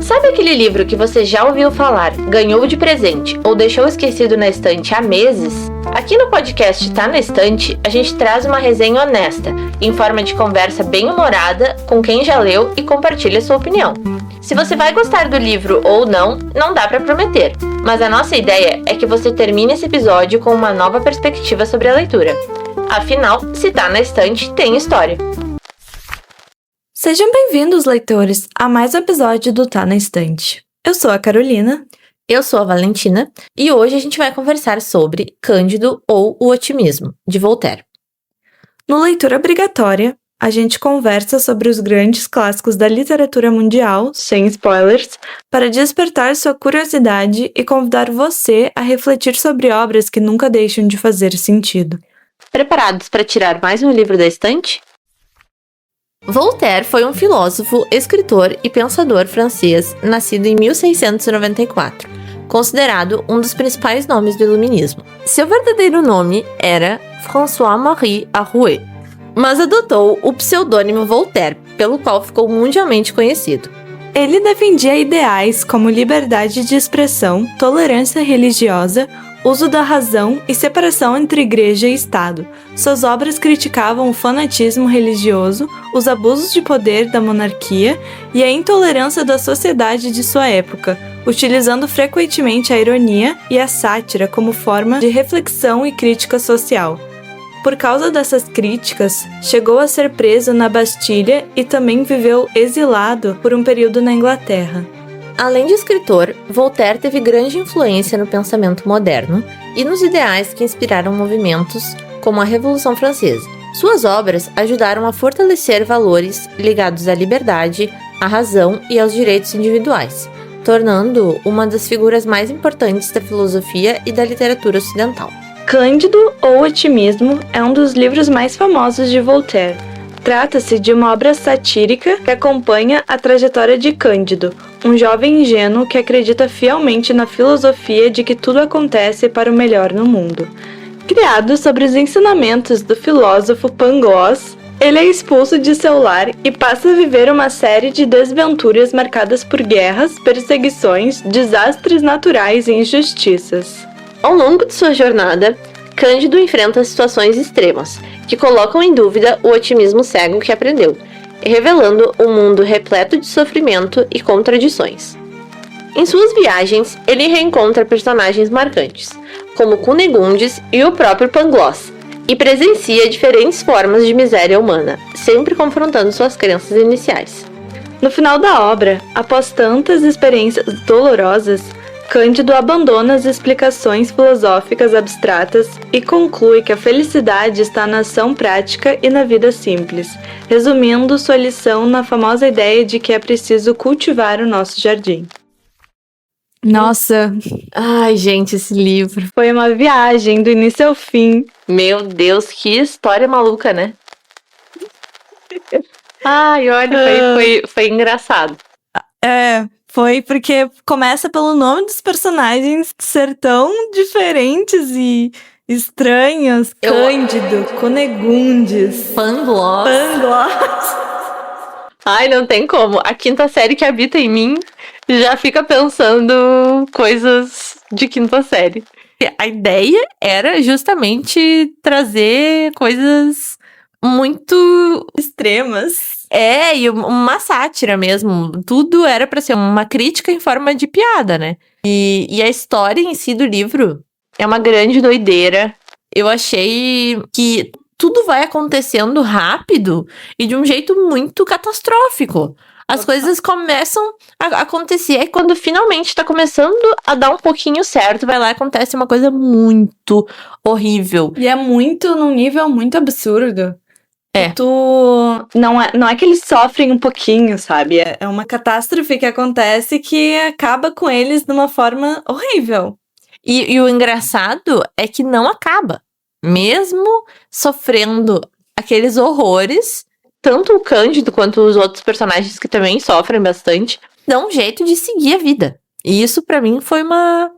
Sabe aquele livro que você já ouviu falar, ganhou de presente ou deixou esquecido na estante há meses? Aqui no podcast Tá na Estante, a gente traz uma resenha honesta, em forma de conversa bem humorada com quem já leu e compartilha sua opinião. Se você vai gostar do livro ou não, não dá pra prometer, mas a nossa ideia é que você termine esse episódio com uma nova perspectiva sobre a leitura. Afinal, se tá na estante, tem história. Sejam bem-vindos, leitores, a mais um episódio do Tá na Estante. Eu sou a Carolina. Eu sou a Valentina, e hoje a gente vai conversar sobre Cândido ou o Otimismo, de Voltaire. No Leitura Obrigatória, a gente conversa sobre os grandes clássicos da literatura mundial, sem spoilers, para despertar sua curiosidade e convidar você a refletir sobre obras que nunca deixam de fazer sentido. Preparados para tirar mais um livro da estante? Voltaire foi um filósofo, escritor e pensador francês, nascido em 1694, considerado um dos principais nomes do Iluminismo. Seu verdadeiro nome era François-Marie Arouet, mas adotou o pseudônimo Voltaire, pelo qual ficou mundialmente conhecido. Ele defendia ideais como liberdade de expressão, tolerância religiosa, uso da razão e separação entre igreja e Estado. Suas obras criticavam o fanatismo religioso, os abusos de poder da monarquia e a intolerância da sociedade de sua época, utilizando frequentemente a ironia e a sátira como forma de reflexão e crítica social. Por causa dessas críticas, chegou a ser preso na Bastilha e também viveu exilado por um período na Inglaterra. Além de escritor, Voltaire teve grande influência no pensamento moderno e nos ideais que inspiraram movimentos como a Revolução Francesa. Suas obras ajudaram a fortalecer valores ligados à liberdade, à razão e aos direitos individuais, tornando-o uma das figuras mais importantes da filosofia e da literatura ocidental. Cândido ou Otimismo é um dos livros mais famosos de Voltaire. Trata-se de uma obra satírica que acompanha a trajetória de Cândido, um jovem ingênuo que acredita fielmente na filosofia de que tudo acontece para o melhor no mundo. Criado sobre os ensinamentos do filósofo Pangloss, ele é expulso de seu lar e passa a viver uma série de desventuras marcadas por guerras, perseguições, desastres naturais e injustiças. Ao longo de sua jornada, Cândido enfrenta situações extremas, que colocam em dúvida o otimismo cego que aprendeu, revelando um mundo repleto de sofrimento e contradições. Em suas viagens, ele reencontra personagens marcantes, como Cunegonde e o próprio Pangloss, e presencia diferentes formas de miséria humana, sempre confrontando suas crenças iniciais. No final da obra, após tantas experiências dolorosas, Cândido abandona as explicações filosóficas abstratas e conclui que a felicidade está na ação prática e na vida simples, resumindo sua lição na famosa ideia de que é preciso cultivar o nosso jardim. Nossa! Ai, gente, esse livro foi uma viagem do início ao fim. Meu Deus, que história maluca, né? Ai, olha, foi engraçado. Foi porque começa pelo nome dos personagens ser tão diferentes e estranhos. Cândido, Cunegonde, Pangloss. Ai, não tem como. A quinta série que habita em mim já fica pensando coisas de quinta série. A ideia era justamente trazer coisas muito extremas. E uma sátira mesmo. Tudo era pra ser uma crítica em forma de piada, né? E a história em si do livro é uma grande doideira. Eu achei que tudo vai acontecendo rápido e de um jeito muito catastrófico. As coisas começam a acontecer e quando finalmente tá começando a dar um pouquinho certo, vai lá e acontece uma coisa muito horrível. E é muito, num nível muito absurdo. Não é que eles sofrem um pouquinho, sabe? É uma catástrofe que acontece que acaba com eles de uma forma horrível. E o engraçado é que não acaba. Mesmo sofrendo aqueles horrores, tanto o Cândido quanto os outros personagens que também sofrem bastante, dão um jeito de seguir a vida. E isso pra mim foi uma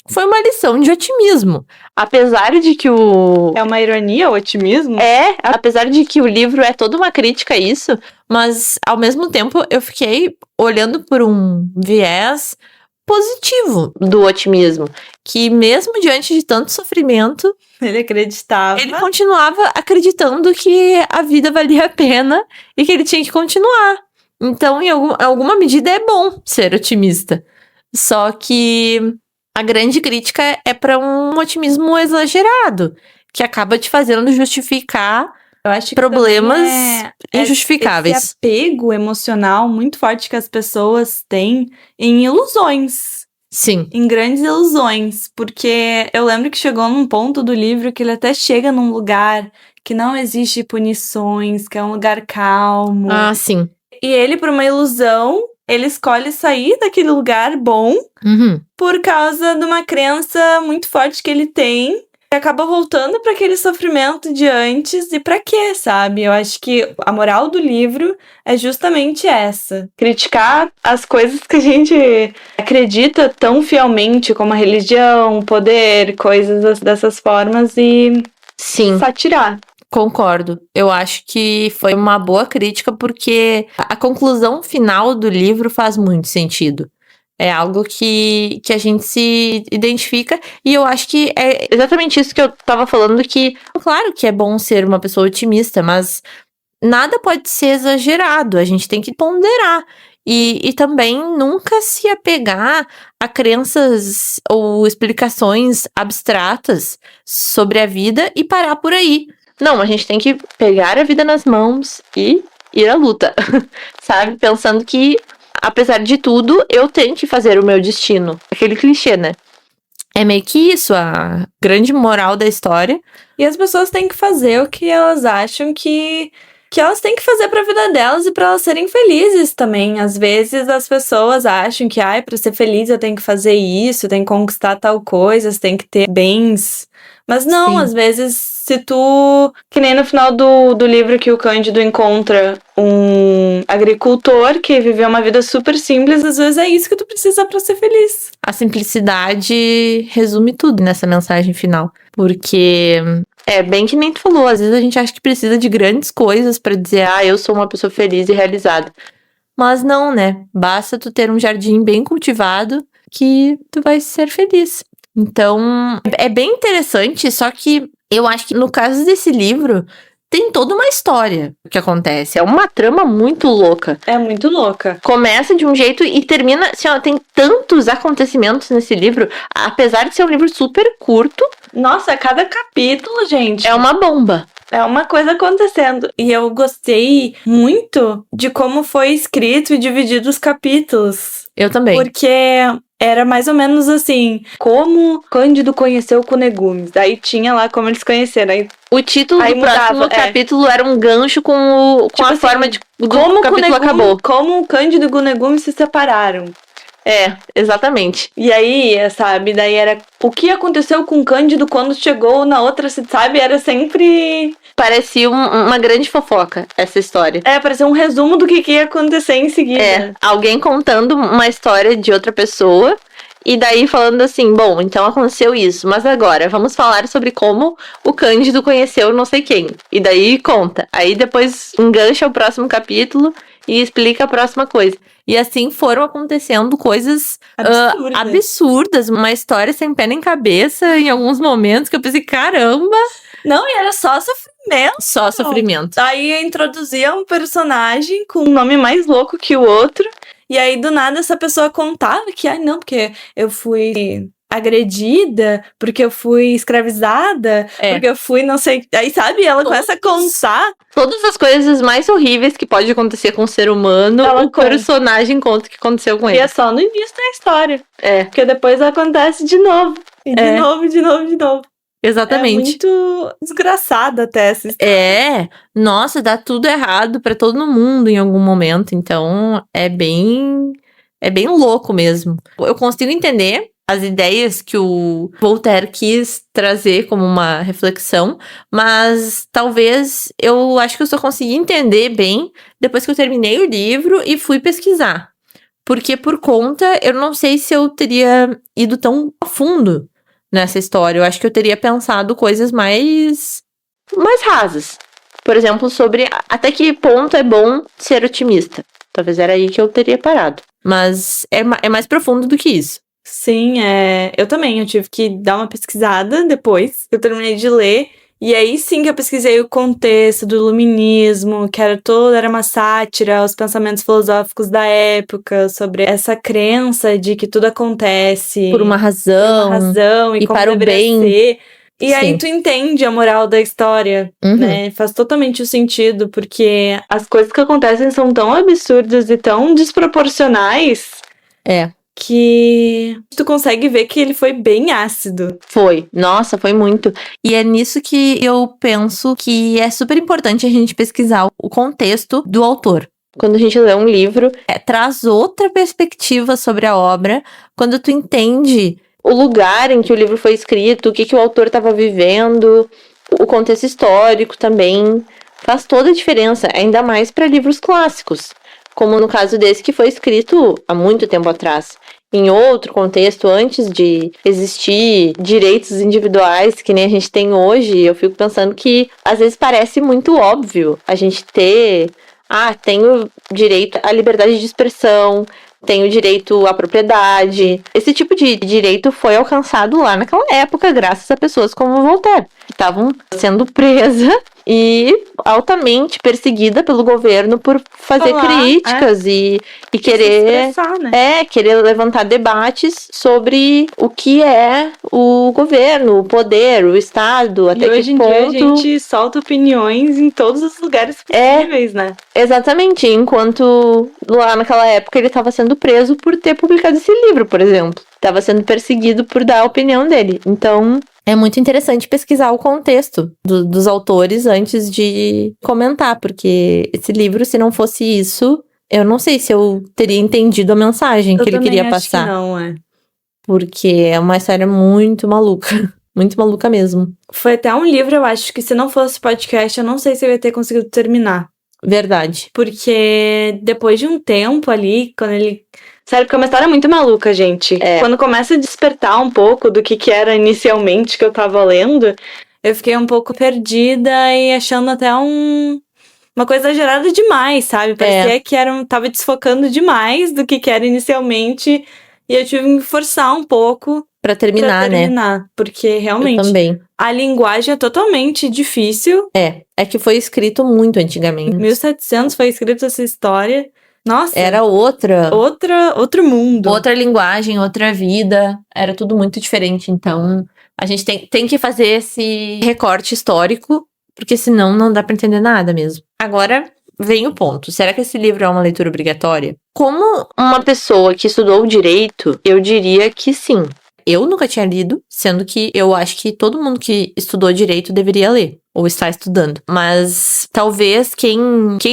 foi uma lição de otimismo. Apesar de que É uma ironia o otimismo? apesar de que o livro é toda uma crítica a isso, mas ao mesmo tempo eu fiquei olhando por um viés positivo do otimismo, que mesmo diante de tanto sofrimento, Ele acreditava. ele continuava acreditando que a vida valia a pena e que ele tinha que continuar. Então, em alguma medida, é bom ser otimista. Só que a grande crítica é para um otimismo exagerado, que acaba te fazendo justificar Eu acho que problemas é injustificáveis. esse apego emocional muito forte que as pessoas têm em ilusões. Sim. Em grandes ilusões. Porque eu lembro que chegou num ponto do livro que ele até chega num lugar que não existe punições, que é um lugar calmo. Ah, sim. E ele, por uma ilusão, ele escolhe sair daquele lugar bom Uhum. por causa de uma crença muito forte que ele tem. E acaba voltando para aquele sofrimento de antes. E pra quê, sabe? Eu acho que a moral do livro é justamente essa. Criticar as coisas que a gente acredita tão fielmente, como a religião, poder, coisas dessas formas, e Sim. satirar. Concordo. Eu acho que foi uma boa crítica porque a conclusão final do livro faz muito sentido. É algo que a gente se identifica e eu acho que é exatamente isso que eu tava falando, que claro que é bom ser uma pessoa otimista, mas nada pode ser exagerado, a gente tem que ponderar. E também nunca se apegar a crenças ou explicações abstratas sobre a vida e parar por aí. Não, a gente tem que pegar a vida nas mãos e ir à luta, sabe? Pensando que, apesar de tudo, eu tenho que fazer o meu destino. Aquele clichê, né? É meio que isso, a grande moral da história. E as pessoas têm que fazer o que elas acham que elas têm que fazer pra vida delas e pra elas serem felizes também. Às vezes as pessoas acham que, pra ser feliz eu tenho que fazer isso, tenho que conquistar tal coisa, tem que ter bens. Mas não, Sim. Às vezes, se tu... Que nem no final do livro que o Cândido encontra um agricultor que viveu uma vida super simples, às vezes é isso que tu precisa pra ser feliz. A simplicidade resume tudo nessa mensagem final. Porque é bem que nem tu falou, às vezes a gente acha que precisa de grandes coisas pra dizer, eu sou uma pessoa feliz e realizada. Mas não, né? Basta tu ter um jardim bem cultivado que tu vai ser feliz. Então, é bem interessante, só que eu acho que no caso desse livro, tem toda uma história que acontece. É uma trama muito louca. É muito louca. Começa de um jeito e termina, assim, tem tantos acontecimentos nesse livro, apesar de ser um livro super curto. Nossa, cada capítulo, gente, é uma bomba. É uma coisa acontecendo. E eu gostei muito de como foi escrito e dividido os capítulos. Eu também. Porque era mais ou menos assim, como Cândido conheceu Cunegumes. Daí tinha lá como eles conheceram. Aí o título do próximo capítulo era um gancho com a assim, forma de como o capítulo acabou. Como Cândido e Cunegumes se separaram. Exatamente. E aí, sabe, daí era o que aconteceu com Cândido quando chegou na outra cidade, sabe? Era sempre... Parecia uma grande fofoca, essa história. Parecia um resumo do que ia acontecer em seguida. Alguém contando uma história de outra pessoa e daí falando assim, bom, então aconteceu isso, mas agora vamos falar sobre como o Cândido conheceu não sei quem. E daí conta. Aí depois engancha o próximo capítulo e explica a próxima coisa. E assim foram acontecendo coisas absurdas, uma história sem pé nem cabeça em alguns momentos que eu pensei, caramba! Não, e era só sofrimento. Só sofrimento. Aí introduzia um personagem com um nome mais louco que o outro. E aí, do nada, essa pessoa contava que, não, porque eu fui agredida, porque eu fui escravizada, porque eu fui não sei... Aí, sabe, ela começa a contar... Todas as coisas mais horríveis que pode acontecer com um ser humano, personagem conta o que aconteceu com ele. E é só no início da história. Porque depois acontece de novo. E de novo. Exatamente. É muito desgraçada até essa história. Nossa, dá tudo errado pra todo mundo em algum momento. Então, é bem louco mesmo. Eu consigo entender as ideias que o Voltaire quis trazer como uma reflexão, mas talvez eu acho que eu só consegui entender bem depois que eu terminei o livro e fui pesquisar. porque por conta, eu não sei se eu teria ido tão a fundo nessa história. Eu acho que eu teria pensado coisas mais rasas. Por exemplo, sobre até que ponto é bom ser otimista. Talvez era aí que eu teria parado. Mas é mais profundo do que isso. Sim, eu também. Eu tive que dar uma pesquisada depois. Eu terminei de ler. E aí sim que eu pesquisei o contexto do iluminismo, que era uma sátira aos pensamentos filosóficos da época, sobre essa crença de que tudo acontece Por uma razão. e E como para o deveria bem. ser. E aí Sim. tu entende a moral da história, né? Faz totalmente o sentido, porque as coisas que acontecem são tão absurdas e tão desproporcionais que tu consegue ver que ele foi bem ácido. Foi. Nossa, foi muito. E é nisso que eu penso que é super importante a gente pesquisar o contexto do autor. Quando a gente lê um livro, Traz outra perspectiva sobre a obra, quando tu entende o lugar em que o livro foi escrito, o que o autor estava vivendo, o contexto histórico também, faz toda a diferença, ainda mais para livros clássicos, como no caso desse que foi escrito há muito tempo atrás. Em outro contexto, antes de existir direitos individuais que nem a gente tem hoje, eu fico pensando que às vezes parece muito óbvio a gente ter, tenho direito à liberdade de expressão, tenho direito à propriedade. Esse tipo de direito foi alcançado lá naquela época, graças a pessoas como Voltaire, que estavam sendo presas e altamente perseguida pelo governo por fazer críticas e querer expressar, né? querer levantar debates sobre o que é o governo, o poder, o Estado, até hoje que ponto... em dia a gente solta opiniões em todos os lugares possíveis, né? Exatamente, enquanto lá naquela época ele estava sendo preso por ter publicado esse livro, por exemplo. Estava sendo perseguido por dar a opinião dele. Então... é muito interessante pesquisar o contexto dos autores antes de comentar, porque esse livro, se não fosse isso, eu não sei se eu teria entendido a mensagem que ele queria passar. Que não, Porque é uma história muito maluca. Muito maluca mesmo. Foi até um livro, eu acho, que se não fosse podcast, eu não sei se eu ia ter conseguido terminar. Verdade. Porque depois de um tempo ali, quando ele... Sério, porque é uma história muito maluca, gente. Quando começa a despertar um pouco do que era inicialmente que eu tava lendo, eu fiquei um pouco perdida e achando até uma coisa exagerada demais, sabe? Parecia que tava desfocando demais do que era inicialmente. E eu tive que me forçar um pouco pra terminar, né? Porque realmente Eu também. a linguagem é totalmente difícil. É que foi escrito muito antigamente. Em 1700 foi escrita essa história. Nossa. Era outro mundo. Outra linguagem, outra vida. Era tudo muito diferente. Então, a gente tem que fazer esse recorte histórico, porque senão não dá pra entender nada mesmo. Agora vem o ponto. Será que esse livro é uma leitura obrigatória? Como uma pessoa que estudou direito, eu diria que sim. Eu nunca tinha lido, sendo que eu acho que todo mundo que estudou direito deveria ler, ou está estudando. Mas talvez quem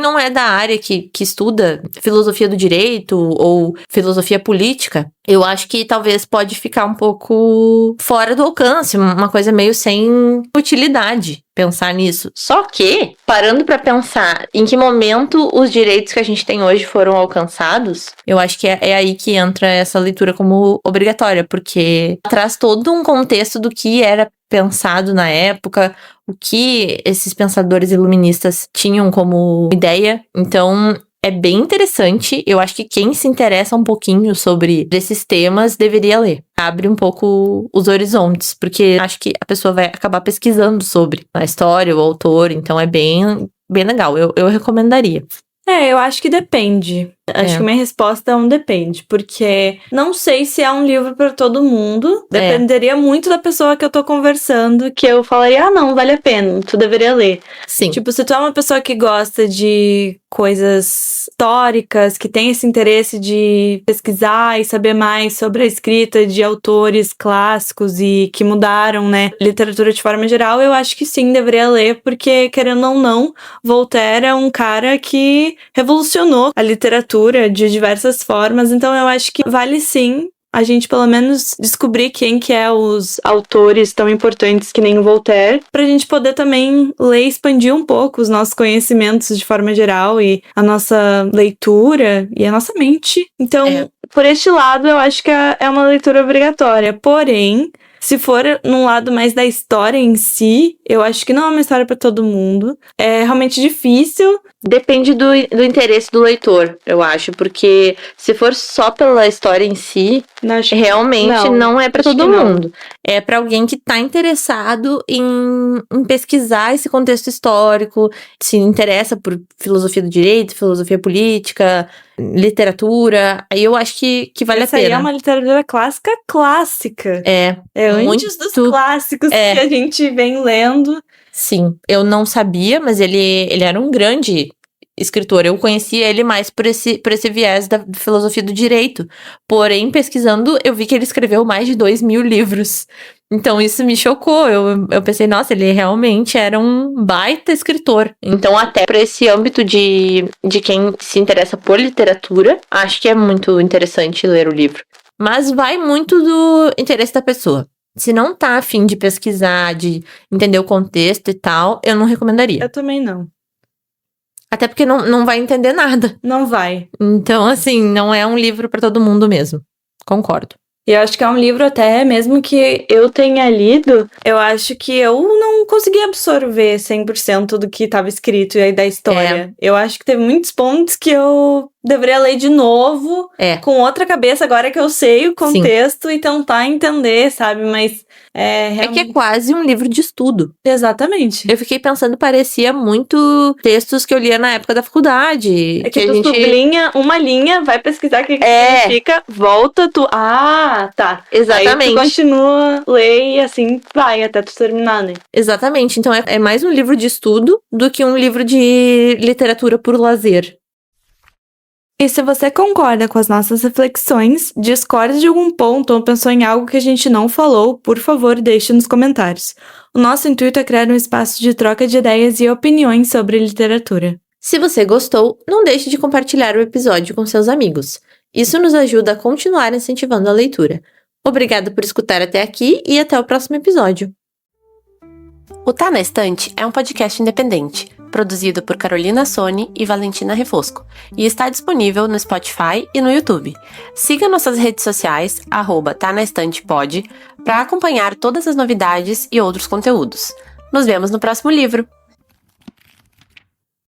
não é da área que estuda filosofia do direito ou filosofia política, eu acho que talvez pode ficar um pouco fora do alcance, uma coisa meio sem utilidade pensar nisso. Só que, parando pra pensar em que momento os direitos que a gente tem hoje foram alcançados, eu acho que é aí que entra essa leitura como obrigatória, porque traz todo um contexto do que era pensado na época, o que esses pensadores iluministas tinham como ideia. Então, é bem interessante. Eu acho que quem se interessa um pouquinho sobre esses temas deveria ler. Abre um pouco os horizontes, porque acho que a pessoa vai acabar pesquisando sobre a história, o autor. Então, é bem, bem legal. Eu recomendaria. Eu acho que depende. Acho que minha resposta é um depende, porque não sei se é um livro pra todo mundo. Dependeria muito da pessoa que eu tô conversando, que eu falaria, não, vale a pena, tu deveria ler. Sim. Tipo, se tu é uma pessoa que gosta de coisas históricas, que tem esse interesse de pesquisar e saber mais sobre a escrita de autores clássicos e que mudaram, né, literatura de forma geral, eu acho que sim, deveria ler, porque, querendo ou não, Voltaire é um cara que revolucionou a literatura de diversas formas, então eu acho que vale sim a gente pelo menos descobrir quem que é os autores tão importantes que nem o Voltaire, pra gente poder também ler e expandir um pouco os nossos conhecimentos de forma geral e a nossa leitura e a nossa mente. Então, por este lado, eu acho que é uma leitura obrigatória. Porém, se for num lado mais da história em si, eu acho que não é uma história pra todo mundo. É realmente difícil. Depende do interesse do leitor, eu acho, porque se for só pela história em si, realmente não é pra todo mundo. É pra alguém que tá interessado em pesquisar esse contexto histórico, se interessa por filosofia do direito, filosofia política, literatura, aí eu acho que vale a pena. Essa aí é uma literatura clássica. É antes dos clássicos que a gente vem lendo. Sim, eu não sabia, mas ele era um grande escritor. Eu conhecia ele mais por esse viés da filosofia do direito. Porém, pesquisando, eu vi que ele escreveu mais de 2.000 livros. Então, isso me chocou. Eu pensei, nossa, ele realmente era um baita escritor. Então, até para esse âmbito de quem se interessa por literatura, acho que é muito interessante ler o livro. Mas vai muito do interesse da pessoa. Se não tá a fim de pesquisar, de entender o contexto e tal, eu não recomendaria. Eu também não. Até porque não vai entender nada. Não vai. Então, assim, não é um livro pra todo mundo mesmo. Concordo. E eu acho que é um livro até, mesmo que eu tenha lido, eu acho que eu não consegui absorver 100% do que estava escrito e aí da história. Eu acho que teve muitos pontos que eu deveria ler de novo, com outra cabeça, agora que eu sei o contexto e tentar entender, sabe? Mas é que é quase um livro de estudo. Exatamente. Eu fiquei pensando, parecia muito textos que eu lia na época da faculdade. É que tu sublinha uma linha, vai pesquisar o que significa, volta, tá. Exatamente. Aí tu continua, lê e assim vai até tu terminar, né? Exatamente. Então é mais um livro de estudo do que um livro de literatura por lazer. E se você concorda com as nossas reflexões, discorda de algum ponto ou pensou em algo que a gente não falou, por favor, deixe nos comentários. O nosso intuito é criar um espaço de troca de ideias e opiniões sobre literatura. Se você gostou, não deixe de compartilhar o episódio com seus amigos. Isso nos ajuda a continuar incentivando a leitura. Obrigada por escutar até aqui e até o próximo episódio. O Tá na Estante é um podcast independente, produzido por Carolina Soni e Valentina Refosco, e está disponível no Spotify e no YouTube. Siga nossas redes sociais, @TaNaEstantePod, para acompanhar todas as novidades e outros conteúdos. Nos vemos no próximo livro!